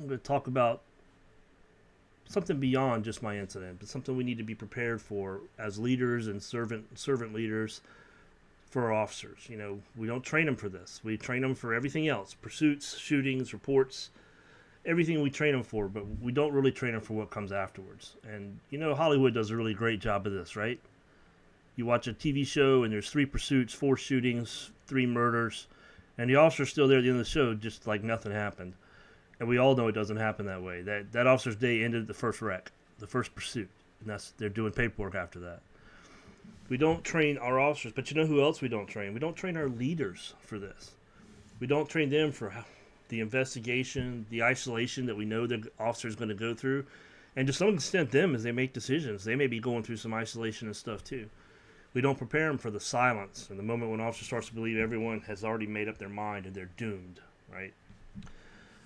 I'm going to talk about something beyond just my incident, but something we need to be prepared for as leaders and servant leaders for our officers. We don't train them for this. We train them for everything else: pursuits, shootings, reports, everything we train them for. But we don't really train them for what comes afterwards. And Hollywood does a really great job of this, right? You watch a TV show and there's 3 pursuits, 4 shootings, 3 murders, and the officer's still there at the end of the show, just like nothing happened. And we all know it doesn't happen that way. That officer's day ended at the first wreck, the first pursuit, and they're doing paperwork after that. We don't train our officers, but you know who else we don't train? We don't train our leaders for this. We don't train them for the investigation, the isolation that we know the officer is going to go through, and to some extent them as they make decisions. They may be going through some isolation and stuff too. We don't prepare them for the silence and the moment when an officer starts to believe everyone has already made up their mind and they're doomed, right?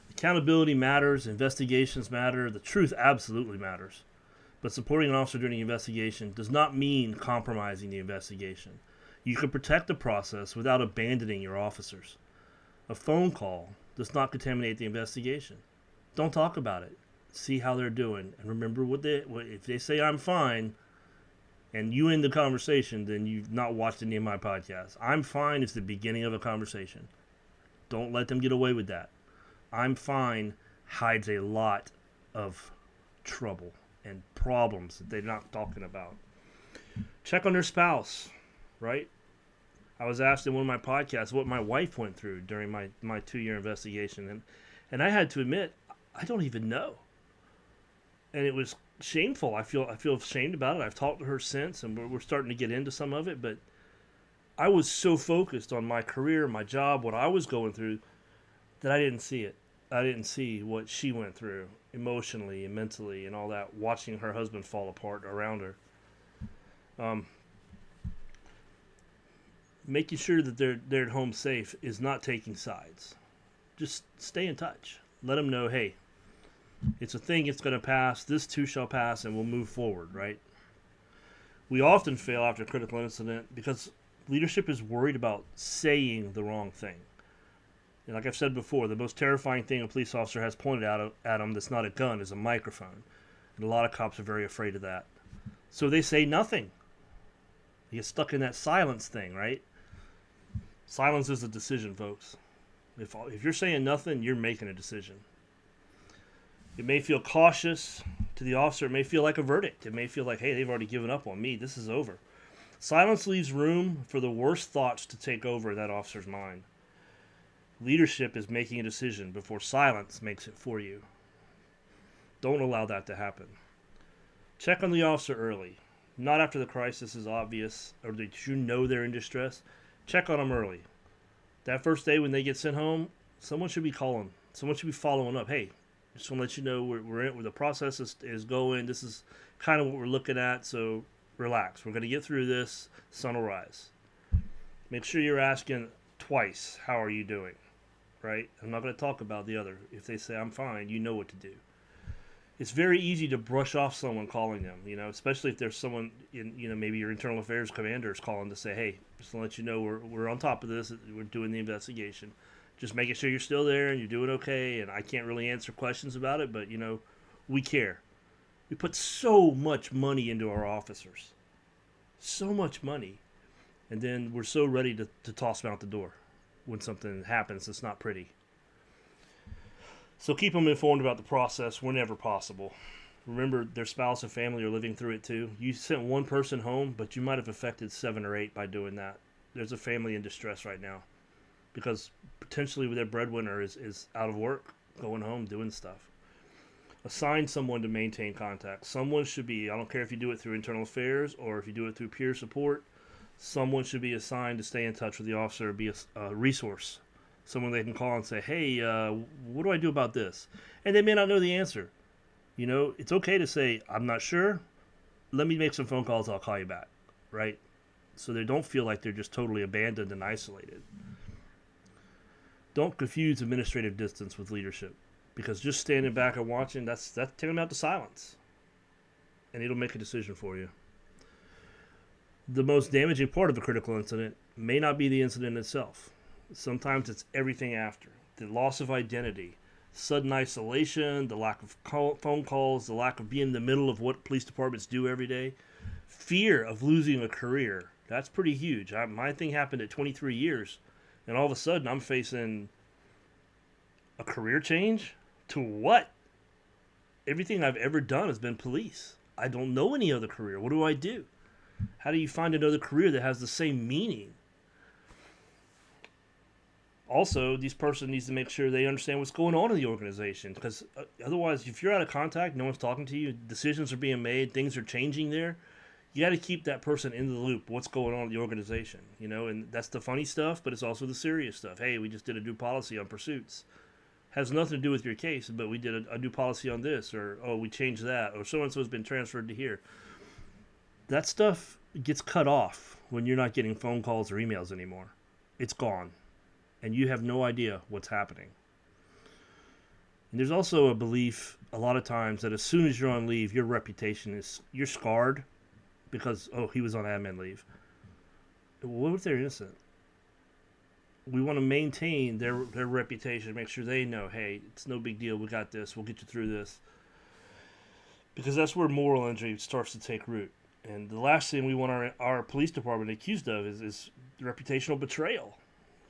Accountability matters, investigations matter, the truth absolutely matters. But supporting an officer during the investigation does not mean compromising the investigation. You can protect the process without abandoning your officers. A phone call does not contaminate the investigation. Don't talk about it. See how they're doing. And remember, if they say I'm fine, and you end the conversation, then you've not watched any of my podcasts. I'm fine is the beginning of a conversation. Don't let them get away with that. I'm fine hides a lot of trouble and problems that they're not talking about. Check on their spouse, right? I was asked in one of my podcasts what my wife went through during my 2-year investigation, and I had to admit, I don't even know. And it was shameful. I feel ashamed about it. I've talked to her since, and we're starting to get into some of it, but I was so focused on my career, my job, what I was going through, that I didn't see it. I didn't see what she went through emotionally and mentally and all that, watching her husband fall apart around her. Making sure that they're at home safe is not taking sides. Just stay in touch. Let them know, hey, it's a thing, it's going to pass, this too shall pass, and we'll move forward, right? We often fail after a critical incident because leadership is worried about saying the wrong thing. And like I've said before, the most terrifying thing a police officer has pointed out at them that's not a gun is a microphone. And a lot of cops are very afraid of that. So they say nothing. You get stuck in that silence thing, right? Silence is a decision, folks. If you're saying nothing, you're making a decision. It may feel cautious to the officer. It may feel like a verdict. It may feel like, hey, they've already given up on me. This is over. Silence leaves room for the worst thoughts to take over that officer's mind. Leadership is making a decision before silence makes it for you. Don't allow that to happen. Check on the officer early. Not after the crisis is obvious or that you know they're in distress. Check on them early. That first day when they get sent home, someone should be calling. Someone should be following up. Hey, just want to let you know we're in, where the process is going. This is kind of what we're looking at, so relax. We're going to get through this. Sun will rise. Make sure you're asking twice, how are you doing? Right? I'm not going to talk about the other. If they say I'm fine, you know what to do. It's very easy to brush off someone calling them, especially if there's someone in, maybe your internal affairs commander is calling to say, hey, just to let you know we're on top of this. We're doing the investigation. Just making sure you're still there and you're doing okay. And I can't really answer questions about it, but, we care. We put so much money into our officers. So much money. And then we're so ready to toss them out the door when something happens that's not pretty. So keep them informed about the process whenever possible. Remember, their spouse and family are living through it too. You sent one person home, but you might have affected 7 or 8 by doing that. There's a family in distress right now because potentially their breadwinner is out of work, going home, doing stuff. Assign someone to maintain contact. Someone should be, I don't care if you do it through internal affairs or if you do it through peer support, someone should be assigned to stay in touch with the officer, be a resource. Someone they can call and say, hey, what do I do about this? And they may not know the answer. It's okay to say, I'm not sure. Let me make some phone calls. I'll call you back. Right? So they don't feel like they're just totally abandoned and isolated. Don't confuse administrative distance with leadership. Because just standing back and watching, that's taking them out to silence. And it'll make a decision for you. The most damaging part of a critical incident may not be the incident itself. Sometimes it's everything after. The loss of identity, sudden isolation, the lack of phone calls, the lack of being in the middle of what police departments do every day, fear of losing a career. That's pretty huge. My thing happened at 23 years, and all of a sudden I'm facing a career change to what? Everything I've ever done has been police. I don't know any other career. What do I do? How do you find another career that has the same meaning? Also, this person needs to make sure they understand what's going on in the organization, because otherwise, if you're out of contact, no one's talking to you, decisions are being made, things are changing there, you got to keep that person in the loop, what's going on in the organization, and that's the funny stuff, but it's also the serious stuff. Hey, we just did a new policy on pursuits. Has nothing to do with your case, but we did a new policy on this, or, oh, we changed that, or so-and-so has been transferred to here. That stuff gets cut off when you're not getting phone calls or emails anymore. It's gone. And you have no idea what's happening. And there's also a belief a lot of times that as soon as you're on leave, your reputation you're scarred because, oh, he was on admin leave. What if they're innocent? We want to maintain their reputation, make sure they know, hey, it's no big deal, we got this, we'll get you through this. Because that's where moral injury starts to take root. And the last thing we want our police department accused of is reputational betrayal.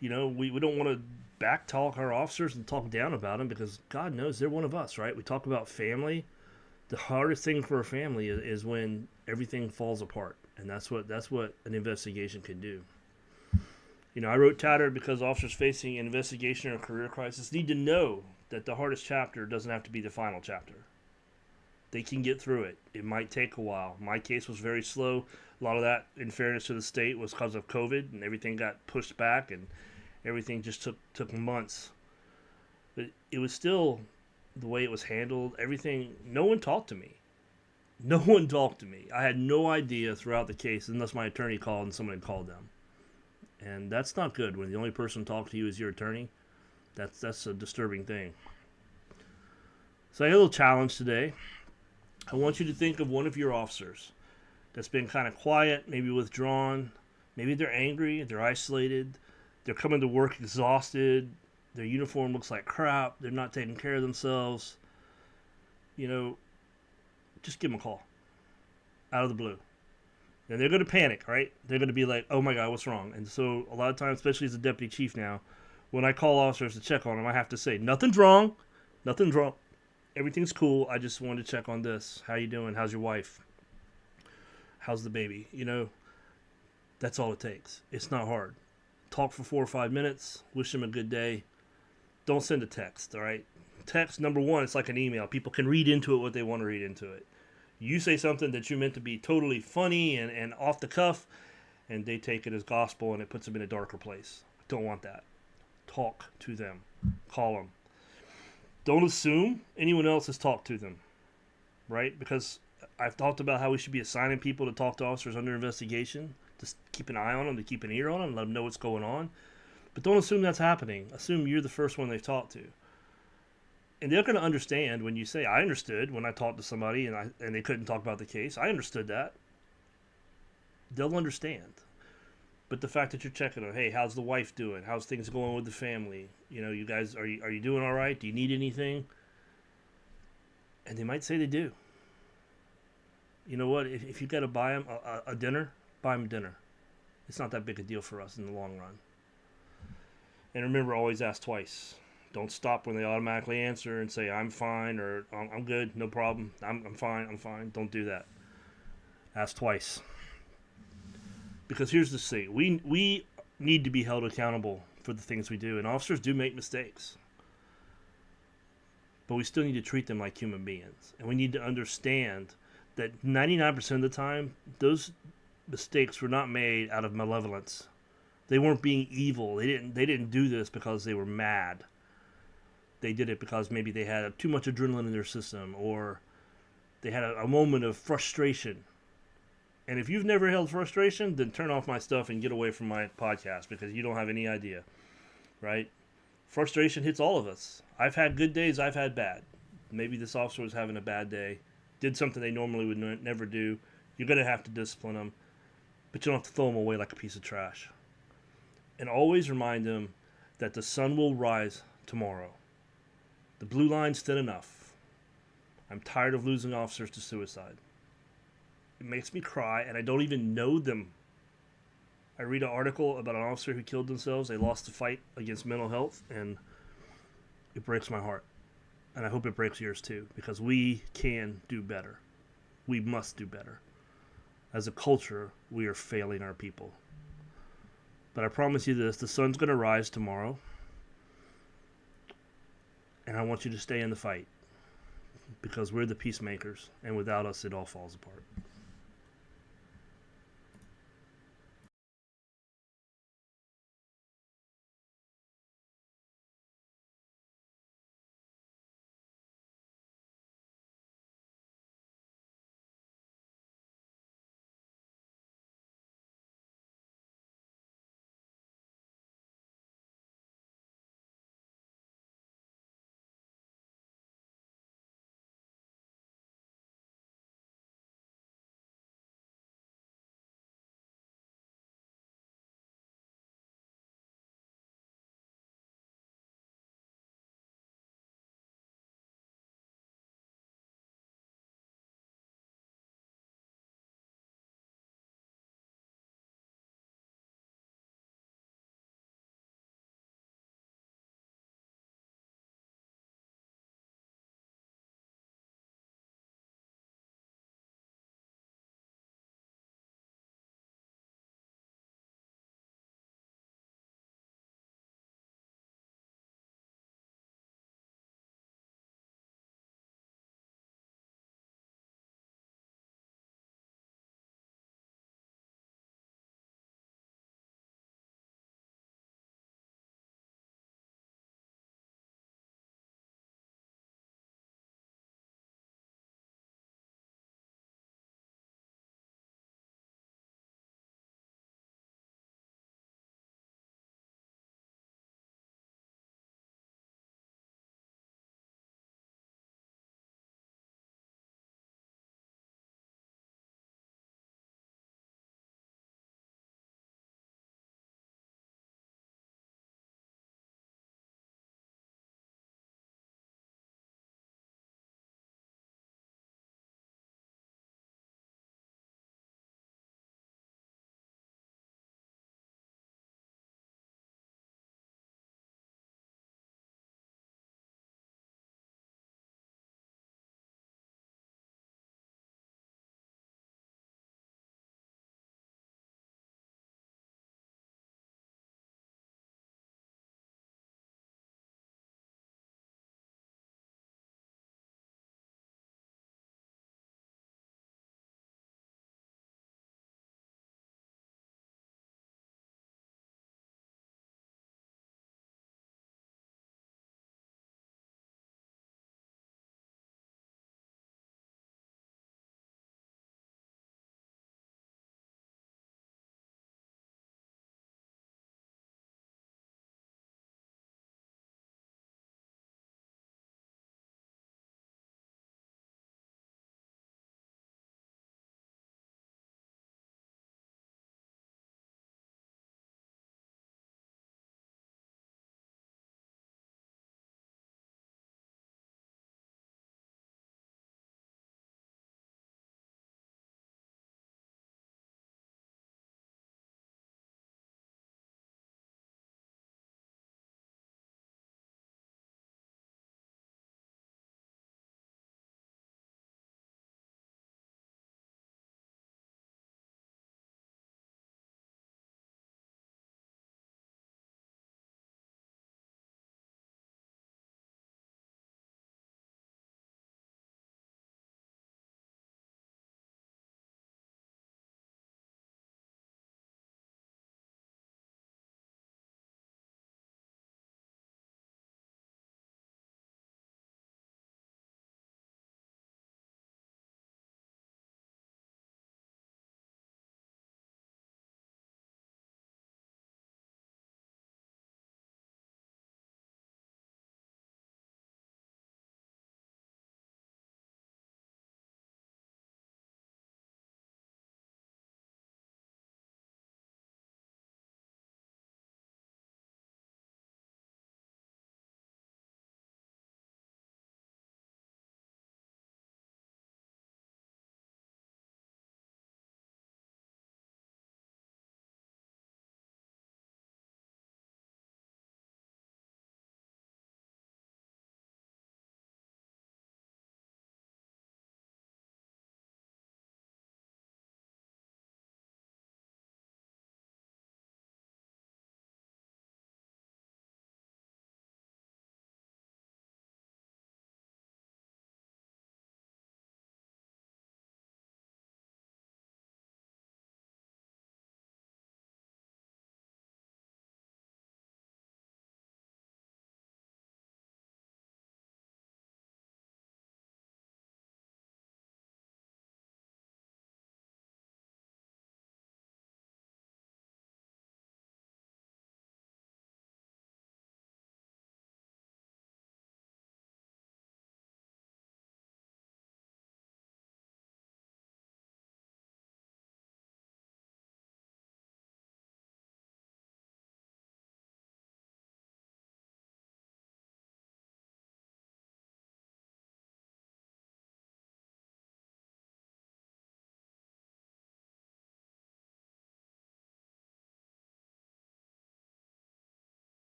We don't want to backtalk our officers and talk down about them, because God knows they're one of us, right? We talk about family. The hardest thing for a family is when everything falls apart, and that's what an investigation can do. I wrote Tattered because officers facing an investigation or a career crisis need to know that the hardest chapter doesn't have to be the final chapter. They can get through it. It might take a while. My case was very slow. A lot of that, in fairness to the state, was because of COVID, and everything got pushed back, and everything just took months. But it was still the way it was handled. Everything, no one talked to me. No one talked to me. I had no idea throughout the case, unless my attorney called and someone had called them. And that's not good when the only person to talk to you is your attorney. That's a disturbing thing. So I had a little challenge today. I want you to think of one of your officers that's been kind of quiet, maybe withdrawn. Maybe they're angry, they're isolated, they're coming to work exhausted, their uniform looks like crap, they're not taking care of themselves. Just give them a call. Out of the blue. And they're going to panic, right? They're going to be like, oh my God, what's wrong? And so a lot of times, especially as a deputy chief now, when I call officers to check on them, I have to say, nothing's wrong. Nothing's wrong. Everything's cool. I just wanted to check on this. How you doing? How's your wife? How's the baby? That's all it takes. It's not hard. Talk for 4 or 5 minutes. Wish them a good day. Don't send a text, all right? Text, number one, it's like an email. People can read into it what they want to read into it. You say something that you meant to be totally funny and off the cuff, and they take it as gospel, and it puts them in a darker place. Don't want that. Talk to them. Call them. Don't assume anyone else has talked to them, right? Because I've talked about how we should be assigning people to talk to officers under investigation, to keep an eye on them, to keep an ear on them, let them know what's going on. But don't assume that's happening. Assume you're the first one they've talked to. And they're going to understand when you say, I understood when I talked to somebody and they couldn't talk about the case. I understood that. They'll understand. But the fact that you're checking on, hey, how's the wife doing? How's things going with the family? You guys, are you doing all right? Do you need anything? And they might say they do. You know what? If you got to buy them a dinner, buy them dinner. It's not that big a deal for us in the long run. And remember, always ask twice. Don't stop when they automatically answer and say, I'm fine, or I'm good, no problem. I'm fine. Don't do that. Ask twice. Because here's the thing. We need to be held accountable for the things we do. And officers do make mistakes. But we still need to treat them like human beings. And we need to understand that 99% of the time, those mistakes were not made out of malevolence. They weren't being evil. They didn't do this because they were mad. They did it because maybe they had too much adrenaline in their system, or they had a moment of frustration. And if you've never held frustration, then turn off my stuff and get away from my podcast, because you don't have any idea, right? Frustration hits all of us. I've had good days, I've had bad. Maybe this officer was having a bad day, did something they normally would never do. You're going to have to discipline them, but you don't have to throw them away like a piece of trash. And always remind them that the sun will rise tomorrow. The blue line's thin enough. I'm tired of losing officers to suicide. It makes me cry, and I don't even know them. I read an article about an officer who killed themselves. They lost the fight against mental health, and it breaks my heart. And I hope it breaks yours too, because we can do better. We must do better. As a culture, we are failing our people. But I promise you this, the sun's going to rise tomorrow. And I want you to stay in the fight. Because we're the peacemakers, and without us, it all falls apart.